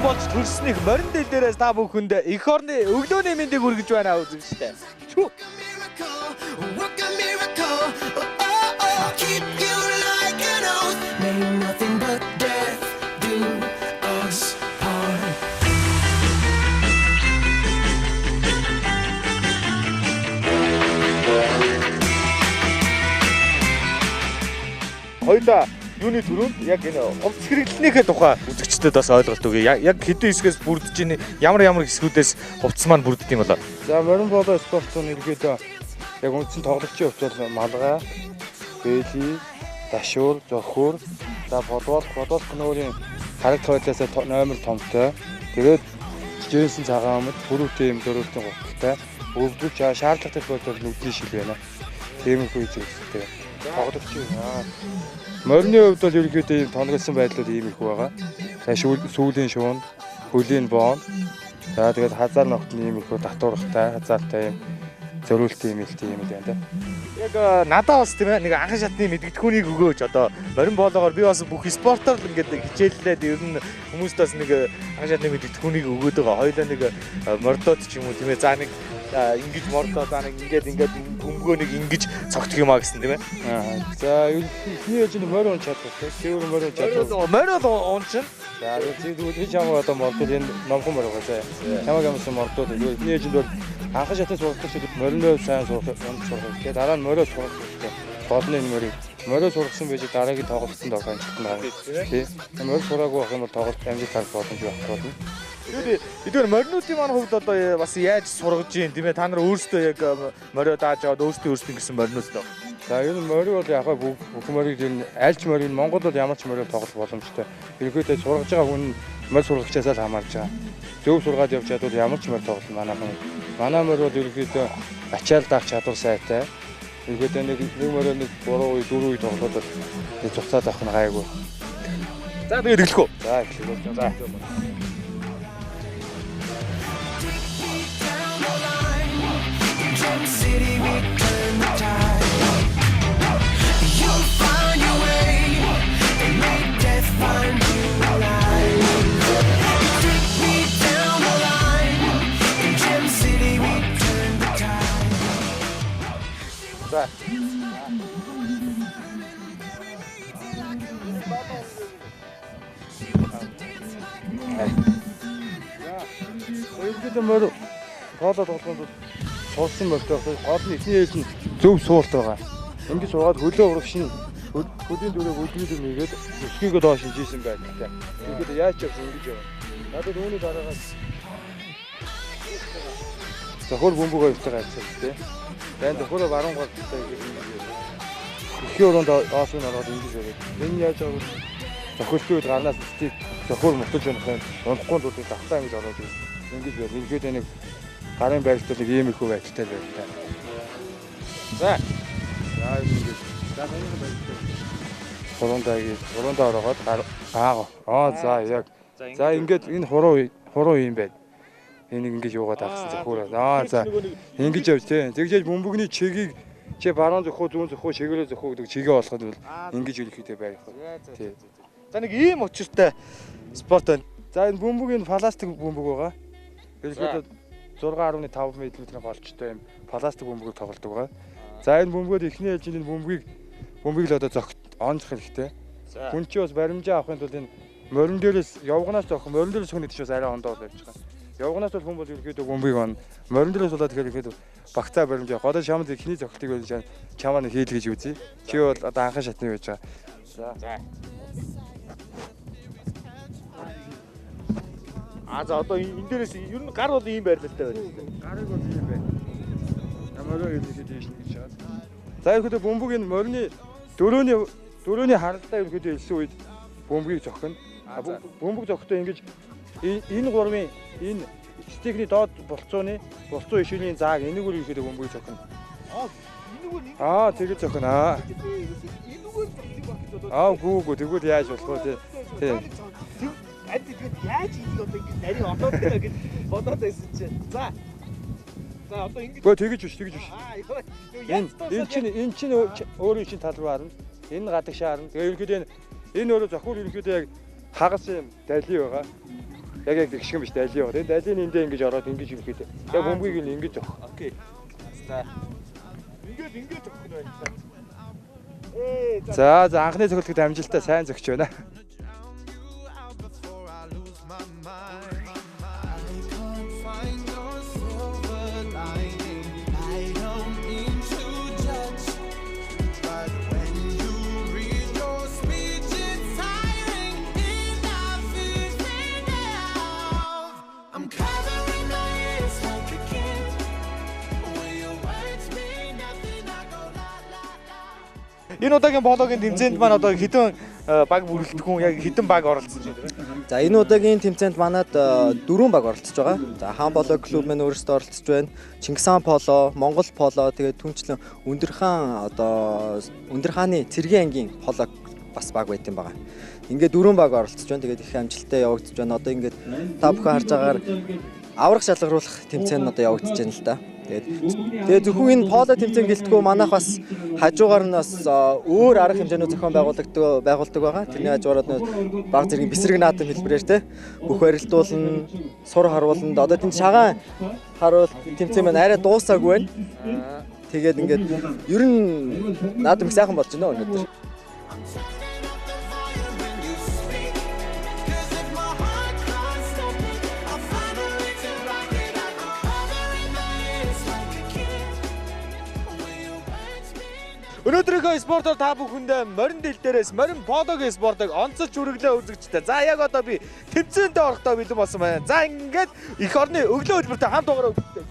болж төрснөх морин дээл дээрээс та бүхэнд эх орны өглөөний мэндийг хүргэж байна үзэгчтэй. Чүү. Work a miracle. I'll keep you like an oath. May nothing but death do us part. Хоёулаа юуны төрөнд яг энэ хувцс хэрэглэнийхээ тухай үзэгчдэд бас ойлголт өгье. Яг хэдэн хэсгээс бүрдэж ийн ямар хэсгүүдээс хувцс маань бүрддэг юм болоо. За морин болоо спортын ерөөдөө яг үндсэн тоглогчийн хувьд бол малгай, бэли, дашуур, зохиур, за бодвол нүүрийн харагт хойдлоосоо номер томтой. Тэгээд жинсэн цагаан амт, бүрүүтэй юм дөрөвтөн гуталтай. Өвдөж шаардлагатай бол нүдний шил байна. Тиймэрхүү зүйлстэй. Тоглогчийн морины хувьд бол ерөөдөө ийм тоногсон байдлууд ийм их байгаа. Сүүлийн шуунд, хөлийн боон. За тэгээд хазаар ногтны ийм их татвархтай, хазаартай ийм зөрүүлтэй юм байна да. Яг надаа бас тийм ээ нэг анхан шатны мэдгэдэгхүүнийг өгөөж одоо морин боолоогоор би бас бүх спортоор л ингээд хичээллээд ер нь хүмүүст бас нэг анхан шатны мэдгэдэгхүүнийг өгөөд байгаа. Хоёулаа нэг мордоод ч юм уу тийм ээ. За нэг ингэж мордоо за нэг ингээд бөмбөгөө нэг ингэж цогтох юм а гэсэн тийм ээ. За эхний ээж нь морин чаддаг. Цэвэр морин чаддаг. Морин унчин. За би чамаа одоо мордод энэ номхон морин байгаа. Чамаг юмсан мордод эхний ээж нь бол анхан шатны сургалтын шиг мориноо сайн сурах. Тэгээд дараа нь морио сурах хэрэгтэй. Голны морио сургасан байж дараагийн тоглолтод орох амжилттай байна. Тийм. Морио сураагүй байх юм бол тоглолт амжилт харах боломж байх болно. Тэгээд эдгээр моринуудын маань хувьд одоо бас яаж сургаж юм тийм ээ. Та нар өөрсдөө яг морио дааж аваад өөрсдөө гэсэн моринууд л. За энэ морио бол яг бүх мориог энэ альч мориог Монгол бол ямар ч морио тоглох боломжтой. Ерөнхийдөө сургаж байгаа хүн морио сургагчаас л хамаарч байгаа. Зөв сургаад явж чадвал ямар ч морио тоглох манай морио бол ерөнхийдөө ачаал даах чадвар сайтай. Ерөнхийдөө нэг морио нэг 3 үе 4 үе тоглоод цуцаад авах нь гайгүй. За тэгээд эхлэх үү? За эхлэх. За. City, we turn the tide. You'll find your way and make death find you alive. Take me down the line. In Gem City, we turn the tide. За. Өөрөөр мөр тоолоод тоглоход суулсан болтой. Гол нь эхний ээлж нь зөв суулт байгаа. Ингээд суугаад хөлөө урагшин хөлийн дөрөв өдрөөр нэгээд өсгийгөө доош шинжсэн байдаг. Ингээд яаж ч ингэж яваа. Надад үүний дараагаас зохиол бөмбөгөө явуулдаг гэсэн тийм. Байн зохиолоо баруун гал тавьдаг ингэж. Ихийн өрөөнд доош нь ороод ингэж яваад. Энэ яаж авах вэ? Зохиолчдод гарнаас стик зохиол мутаж явах юм. Унахгүй л үгүй давтаа ингэж ороод ингэж байна. Ингээд нэг гарын байртал нэг ийм их хөө байцтай байна. За. За ингэж. За энэ байртал. Хуруундаа ороод за яг. За ингээд энэ хуруу юм байна. Энийг ингэж юугаад авсан зөвхөр. За. Ингэж явж тий. Тэгжээж бөмбөгний чигийг чи баруун зөвхөө зүүн зөвхөө шиглээ зөвхөө гэдэг чигээ болоход бол ингэж үлэхтэй байх. Тий. За нэг ийм учиртай спорт байна. За энэ бөмбөг пластик бөмбөг байгаа. Ерөнхийдөө 6.5 м голчтой юм пластик бөмбөгийг тоглодог байгаа. За энэ бөмбөгөд эхний ээлж энэ бөмбөгийг л одоо зогт онцох хэрэгтэй. Хүн чи бас баримжаа авахын тулд энэ морин дээрээс явганаас зохих морин дээрээс хүн идэж бас арай ондоо байж байгаа. Явганаас бол хүн бол ерөнхийдөө бөмбөгийг он морин дээрээс болоод тэгэхээр багтаа баримжаа. Годоо чамд эхний зохтыг байж чамаа нэг хийл гэж үзье. Чи бол одоо анхан шатны байж байгаа. За. За одоо энэ дээрээс ер нь гар бол ийм байрлалтай байна. Гарыг бол ийм байна. Ямаараа хэлээд ийш гэж чаад. За ерөөдөө бөмбөг энэ морины дөрөөний харалтаа ерөөдөө элсэн үед бөмбөгийг зохино. Бөмбөг зохихдоо ингэж энэ гурвын энэ стикний доод болцооны ишүүний зааг энийг үл ерөөдөө бөмбөгийг зохино. Тэгээд зохино. Гүү тэгвэл яаж болох вэ? Тий. Тэгээд яаж ийж одоо ингэ нарийн одоод байна гэж бодоод байсан чинь. За одоо ингэ. Тэгэж биш. Энэ чинь өөрийн чинь тал руу харна. Энэ гадагш харна. Тэгээ ерөнхийдөө энэ өөрөө зохиол ерөнхийдөө яг хагас юм дали байгаа. яг тэгш юм биш дээ аль яваа. Тэгээд алийг эндээ ингэж ороод ингэж хэлэхэд яг бөмбөгийг нь ингэж авах. Окей. Ингээд өгөх нь байна. За анхны цогцолтод амжилттай сайн зөгч байна. Энэ удаагийн боологийн тэмцээнд маань одоо хэдэн баг бүрэлдэхүүн яг хэдэн баг оролцсон юм бэ? За энэ удаагийн тэмцээнд манад 4 баг оролцож байгаа. За хаан поло клуб маань өөрөөсөө оролцож байна. Чингис хаан поло, Монгол поло, тэгээд түнчлэн Өндөр хааны цэргийн ангийн поло бас баг байт юм байгаа. Ингээд 4 баг оролцож байна. Тэгээд их амжилттай явагдаж байна. Одоо ингээд та бүхэн харж байгаагаар аврах шалгаруулах тэмцээн нь одоо явагдаж байна л да. Тэгээд зөвхөн энэ поло тэмцээн гэлтгүү манайх бас хажуугаар нь бас өөр арга хэмжээний зохион байгуулдаг байгаа. Тэрний хажуугаар нь баг зэргийн бэсрэг наадам хэлбэрээр те бүх барилдуулна, сур харуулна. Одоо тэнд шагаан харуул тэмцээн маань арай дуусаагүй байна. Тэгээд ингээд ер нь наадам их сайхан болж байна өнөөдөр. Өнөөдрийнхөө спортоор та бүхэндээ морин дэл дээрээс морин пологын спортыг онцолж үргэлээ үзэгчтэй. За яг одоо би тэмцээндээ орохдоо бэлэн болсон байна. За ингээд эх орны өглөө хөтөлбөртэй хамт угаараа үзэгчтэй.